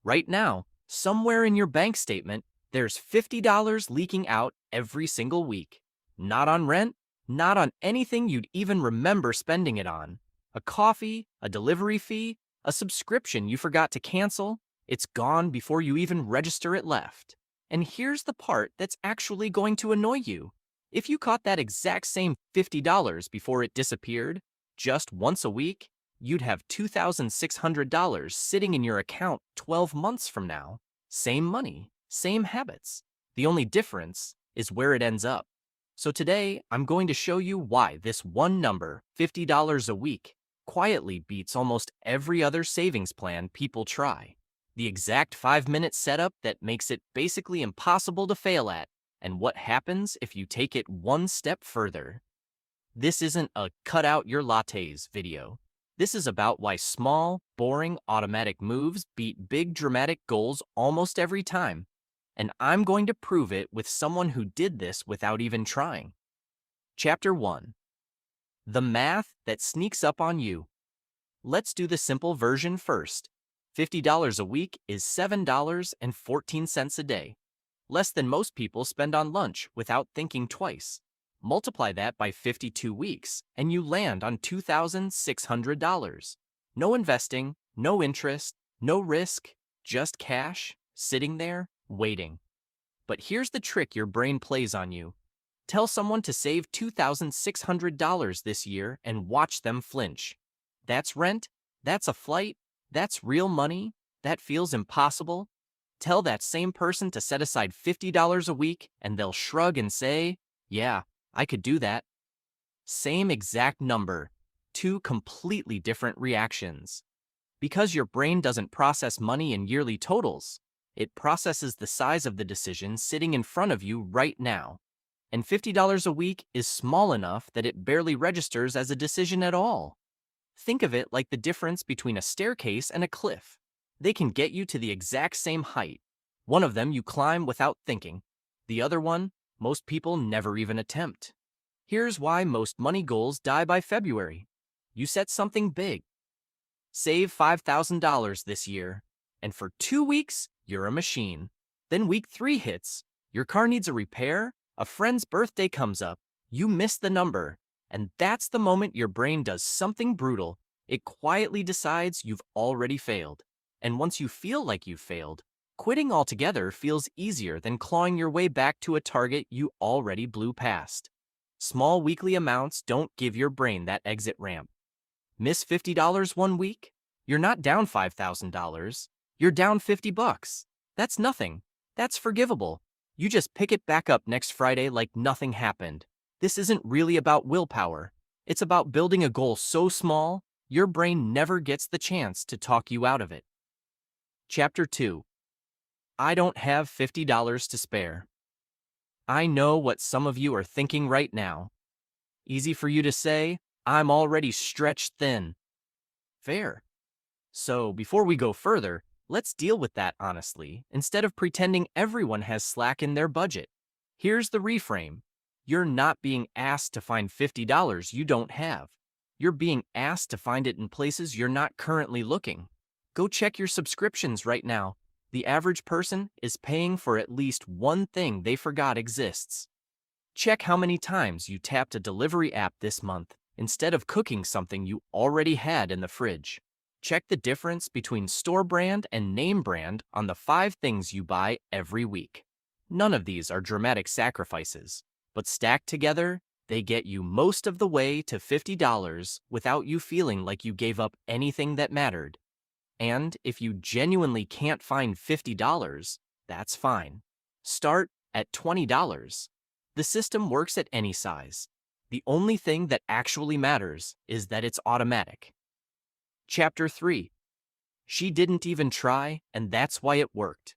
Right now, somewhere in your bank statement, there's $50 leaking out every single week. Not on rent, not on anything you'd even remember spending it on. A coffee, a delivery fee, a subscription you forgot to cancel, it's gone before you even register it left. And here's the part that's actually going to annoy you. If you caught that exact same $50 before it disappeared, just once a week, you'd have $2,600 sitting in your account 12 months from now. Same money, same habits. The only difference is where it ends up. So today, I'm going to show you why this one number, $50 a week, quietly beats almost every other savings plan people try. The exact 5-minute setup that makes it basically impossible to fail at, and what happens if you take it one step further. This isn't a cut out your lattes video. This is about why small, boring, automatic moves beat big, dramatic goals almost every time. And I'm going to prove it with someone who did this without even trying. Chapter 1. The math that sneaks up on you. Let's do the simple version first. $50 a week is $7.14 a day. Less than most people spend on lunch without thinking twice. Multiply that by 52 weeks, and you land on $2,600. No investing, no interest, no risk, just cash, sitting there, waiting. But here's the trick your brain plays on you. Tell someone to save $2,600 this year and watch them flinch. That's rent, that's a flight, that's real money, that feels impossible. Tell that same person to set aside $50 a week, and they'll shrug and say, yeah, I could do that. Same exact number, two completely different reactions. Because your brain doesn't process money in yearly totals, it processes the size of the decision sitting in front of you right now. And $50 a week is small enough that it barely registers as a decision at all. Think of it like the difference between a staircase and a cliff. They can get you to the exact same height. One of them you climb without thinking. The other one, most people never even attempt. Here's why most money goals die by February. You set something big. Save $5,000 this year, and for 2 weeks, you're a machine. Then week 3 hits, your car needs a repair, a friend's birthday comes up, you miss the number, and that's the moment your brain does something brutal. It quietly decides you've already failed. And once you feel like you've failed, quitting altogether feels easier than clawing your way back to a target you already blew past. Small weekly amounts don't give your brain that exit ramp. Miss $50 one week? You're not down $5,000. You're down $50. That's nothing. That's forgivable. You just pick it back up next Friday like nothing happened. This isn't really about willpower. It's about building a goal so small, your brain never gets the chance to talk you out of it. Chapter 2. I don't have $50 to spare. I know what some of you are thinking right now. Easy for you to say, I'm already stretched thin. Fair. So before we go further, let's deal with that honestly, instead of pretending everyone has slack in their budget. Here's the reframe. You're not being asked to find $50 you don't have. You're being asked to find it in places you're not currently looking. Go check your subscriptions right now. The average person is paying for at least one thing they forgot exists. Check how many times you tapped a delivery app this month instead of cooking something you already had in the fridge. Check the difference between store brand and name brand on the 5 things you buy every week. None of these are dramatic sacrifices, but stacked together, they get you most of the way to $50 without you feeling like you gave up anything that mattered. And if you genuinely can't find $50, that's fine. Start at $20. The system works at any size. The only thing that actually matters is that it's automatic. Chapter 3. She didn't even try, and that's why it worked.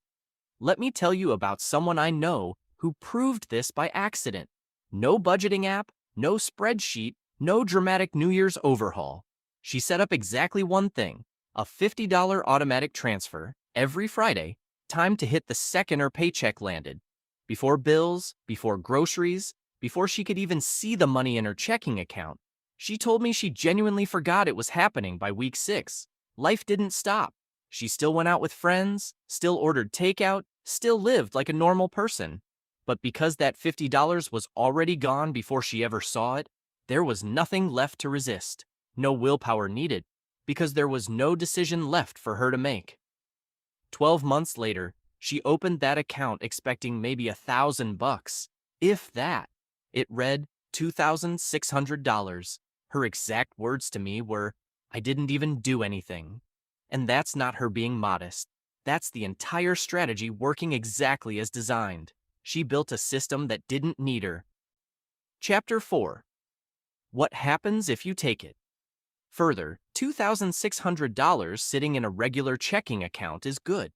Let me tell you about someone I know who proved this by accident. No budgeting app, no spreadsheet, no dramatic New Year's overhaul. She set up exactly one thing, a $50 automatic transfer every Friday, timed to hit the second her paycheck landed. Before bills, before groceries, before she could even see the money in her checking account. She told me she genuinely forgot it was happening by week 6. Life didn't stop. She still went out with friends, still ordered takeout, still lived like a normal person. But because that $50 was already gone before she ever saw it, there was nothing left to resist, no willpower needed, because there was no decision left for her to make. 12 months later, she opened that account expecting maybe $1,000, if that. It read $2,600. Her exact words to me were, "I didn't even do anything." And that's not her being modest. That's the entire strategy working exactly as designed. She built a system that didn't need her. Chapter 4. What happens if you take it? Further, $2,600 sitting in a regular checking account is good.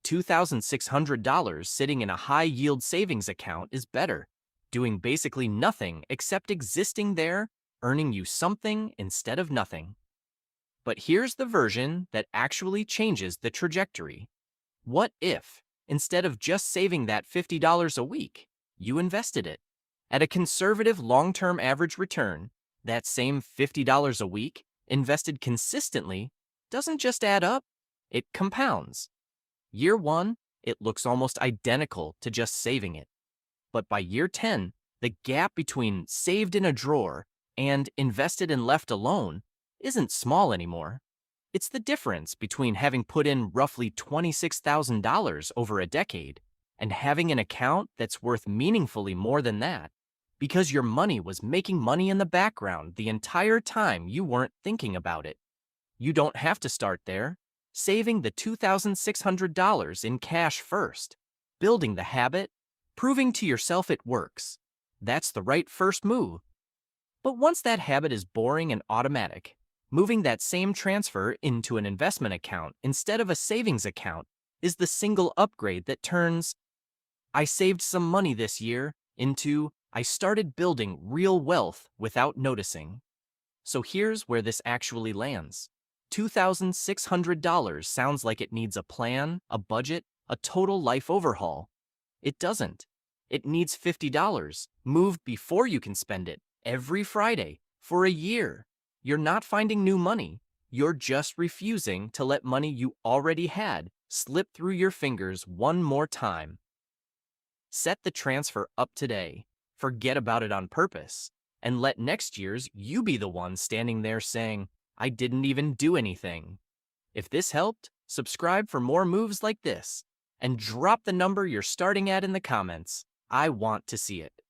$2,600 sitting in a high-yield savings account is better, doing basically nothing except existing there, earning you something instead of nothing. But here's the version that actually changes the trajectory. What if, instead of just saving that $50 a week, you invested it? At a conservative long-term average return, that same $50 a week, invested consistently, doesn't just add up, it compounds. Year 1, it looks almost identical to just saving it. But by year 10, the gap between saved in a drawer and invested and left alone isn't small anymore. It's the difference between having put in roughly $26,000 over a decade and having an account that's worth meaningfully more than that, because your money was making money in the background the entire time you weren't thinking about it. You don't have to start there. Saving the $2,600 in cash first, building the habit, proving to yourself it works. That's the right first move. But once that habit is boring and automatic, moving that same transfer into an investment account instead of a savings account is the single upgrade that turns "I saved some money this year" into "I started building real wealth without noticing." So here's where this actually lands. $2,600 sounds like it needs a plan, a budget, a total life overhaul. It doesn't. It needs $50, moved before you can spend it, every Friday, for a year. You're not finding new money. You're just refusing to let money you already had slip through your fingers one more time. Set the transfer up today. Forget about it on purpose. And let next year's you be the one standing there saying, "I didn't even do anything." If this helped, subscribe for more moves like this. And drop the number you're starting at in the comments. I want to see it.